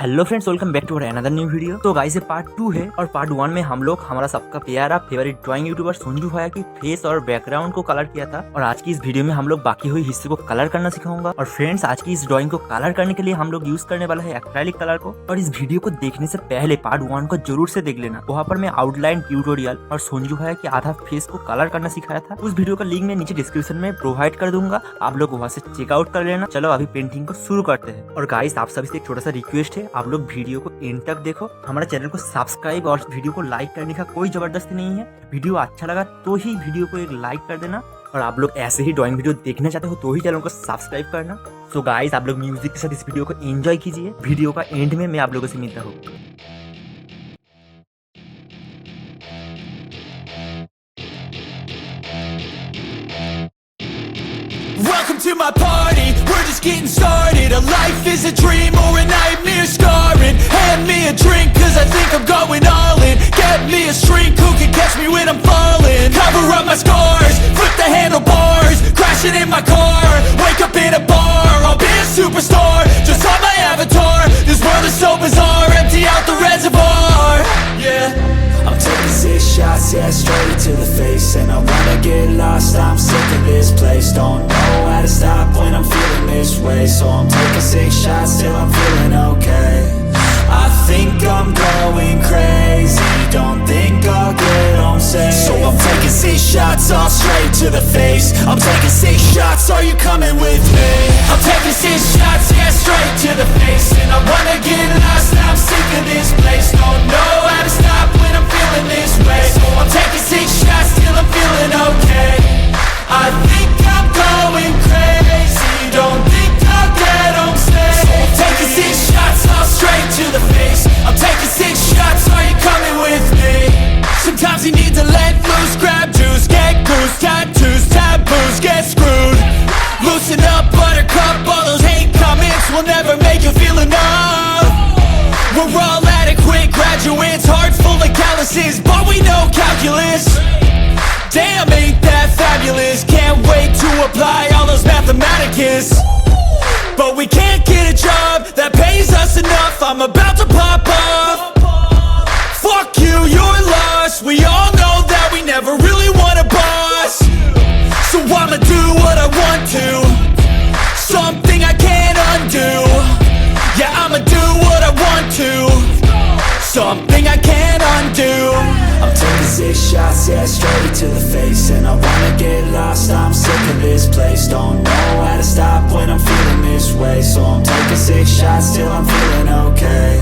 Hello friends, welcome back to another new video. तो guys ये part 2 है और पार्ट 1 में हम लोग हमारा सबका प्यारा फेवरेट ड्राइंग यूट्यूबर संजू भैया की फेस और बैकग्राउंड को कलर किया था। और आज की इस वीडियो में हम लोग बाकी हुई हिस्से को कलर करना सिखाऊंगा। और फ्रेंड्स, आज की इस ड्राइंग को कलर करने के लिए हम लोग यूज करने वाला है एक्रेलिक कलर को। और इस वीडियो को देखने से पहले पार्ट 1 को जरूर से देख लेना। वहाँ पर मैं आउटलाइन ट्यूटोरियल और संजू भैया की आधा फेस को कलर करना सिखाया था। उस वीडियो का लिंक मैं नीचे डिस्क्रिप्शन में प्रोवाइड कर दूंगा, आप लोग वहाँ से चेकआउट कर लेना। चलो अभी पेंटिंग को शुरू करते हैं। और गाइस, आप सभी से एक छोटा सा रिक्वेस्ट है, आप लोग वीडियो एंड तक देखो, हमारे चैनल को सब्सक्राइब और वीडियो को लाइक करने का कोई जबरदस्ती नहीं है। वीडियो अच्छा लगा तो ही वीडियो को एक लाइक कर देना। और आप लोग ऐसे ही ड्राइंग वीडियो देखना चाहते हो तो ही चैनल को सब्सक्राइब करना। सो गाइस, आप लोग म्यूजिक के साथ इस वीडियो को एंजॉय कीजिए। वीडियो का एंड में मैं आप लोगों से मिलता हूँ। Welcome to my party, we're just getting started. A life is a dream or a nightmare scarring. Hand me a drink cause I think I'm going all in. Get me a shrink who can catch me when I'm falling. Cover up my scars, flip the handlebars. Crashing in my car, wake up in a bar. I'll be a superstar, just on my avatar. This world is so bizarre, empty out the reservoir. Yeah, I'm taking 6 shots, yeah, straight to the face. And I wanna get lost, I'm sick of this place. Don't know how to stop when I'm feeling this way. So I'm taking 6 shots till I'm feeling okay. I think I'm going crazy, don't think I'll get home safe. So I'm taking 6 shots, all straight to the face. I'm taking 6 shots, are you coming with me? I'm taking 6 shots, yeah, straight to the face. And I wanna get lost, I'm sick of this place. Don't know how to stop when I'm feeling this way. So I'm taking 6 shots till I'm feeling okay. I think I'm going crazy, don't think I'll get home safe. So I'm taking 6 shots, all straight to the face. I'm taking 6 shots, are you coming with me? Sometimes you need to let loose, grab juice, get goose, tattoos, taboos, get screwed. Loosen up, buttercup, all those hate comments will never make you feel enough. We're all adequate graduates, hearts full of calluses, but we know calculus. Damn, ain't that fabulous? Can't wait to apply all those mathematicus. But we can't get a job that pays us enough. I'm about to pop up. Fuck you, you're lost. We all know that we never really want a boss. So I'ma do what I want to, something I can't undo. Yeah, I'ma do what I want to, something I can't undo. I'm taking 6 shots, yeah, straight to the face. And I wanna get lost, I'm sick of this place. Don't know how to stop when I'm feeling this way. So I'm taking 6 shots till I'm feeling okay.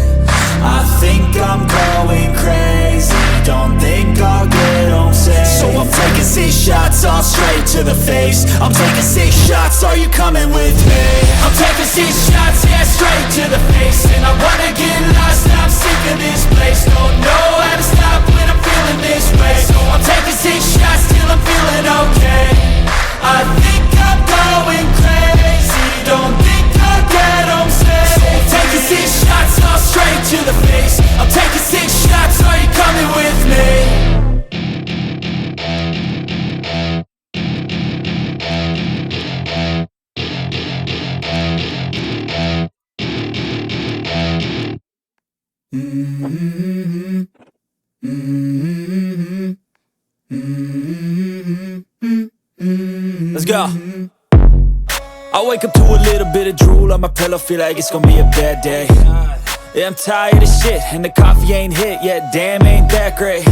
I think I'm going crazy, don't think I'll get home safe. So I'm taking 6 shots, all straight to the face. I'm taking 6 shots, are you coming with me? I'm taking 6 shots, yeah, straight to the face. And I wanna get lost, I'm sick of this place. Don't know how to stop when I'm feeling this way. So I'm taking 6 shots till I'm feeling okay. I think I'm going crazy, don't think I'll get home safe. So I'm taking 6 shots, all straight to the face. I'm taking 6 shots, are you coming with me? Let's go. I wake up to a little bit of drool on my pillow, feel like it's gonna be a bad day. Yeah, I'm tired of shit and the coffee ain't hit yet, damn ain't that great.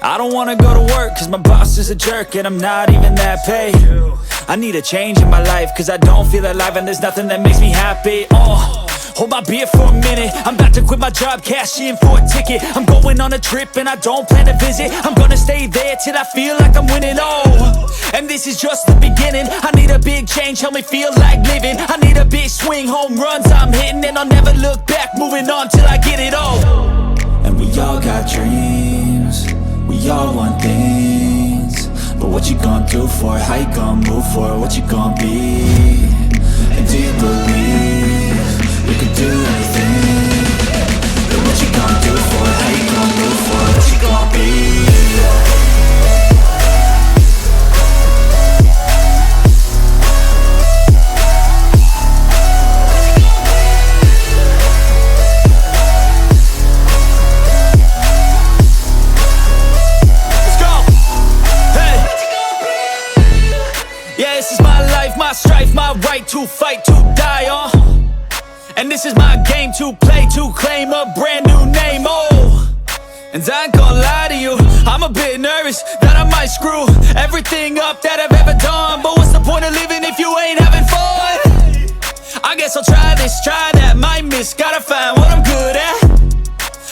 I don't wanna go to work cause my boss is a jerk and I'm not even that paid. I need a change in my life cause I don't feel alive and there's nothing that makes me happy. Hold my beer for a minute, I'm about to quit my job, cash in for a ticket. I'm going on a trip and I don't plan to visit. I'm gonna stay there till I feel like I'm winning, and this is just the beginning. I need a big change, help me feel like living. I need a big swing, home runs I'm hitting. And I'll never look back, moving on till I get it all. And we all got dreams, we all want things. But what you gonna do for it, how you gonna move for it, what you gonna be? And do you believe you can do anything? But what you gonna do for it, how you gonna move for it, what you gonna be? to fight, to die on. And this is my game to play, to claim a brand new name, oh. And I ain't gonna lie to you, I'm a bit nervous that I might screw everything up that I've ever done. But what's the point of living if you ain't having fun? I guess I'll try this, try that, might miss, gotta find what I'm good at.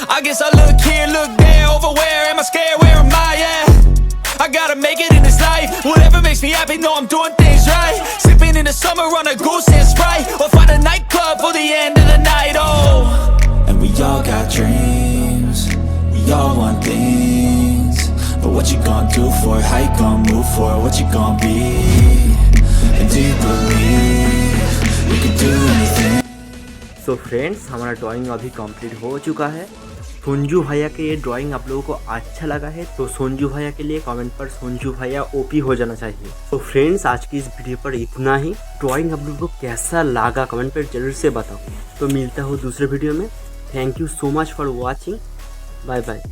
I guess I look here, look there, over where am I scared, where am I at? I gotta make it in this life, whatever makes me happy, know I'm doing things right. Sipping in the summer on a goose and Sprite, or find a nightclub for the end of the night, oh. And we all got dreams, we all want things. But what you gonna do for it, how you gonna move for it, what you gonna be? And do you believe you can do anything? So friends, हमारा drawing अभी complete हो चुका है। संजू भैया के ये drawing आप लोगों को अच्छा लगा है तो संजू भैया के लिए कमेंट पर संजू भैया ओपी हो जाना चाहिए। तो फ्रेंड्स, आज की इस वीडियो पर इतना ही। ड्राइंग आप लोगों को कैसा लगा कमेंट पर जरूर से बताओ। तो मिलता हूँ दूसरे वीडियो में। Thank you so much for watching. Bye bye.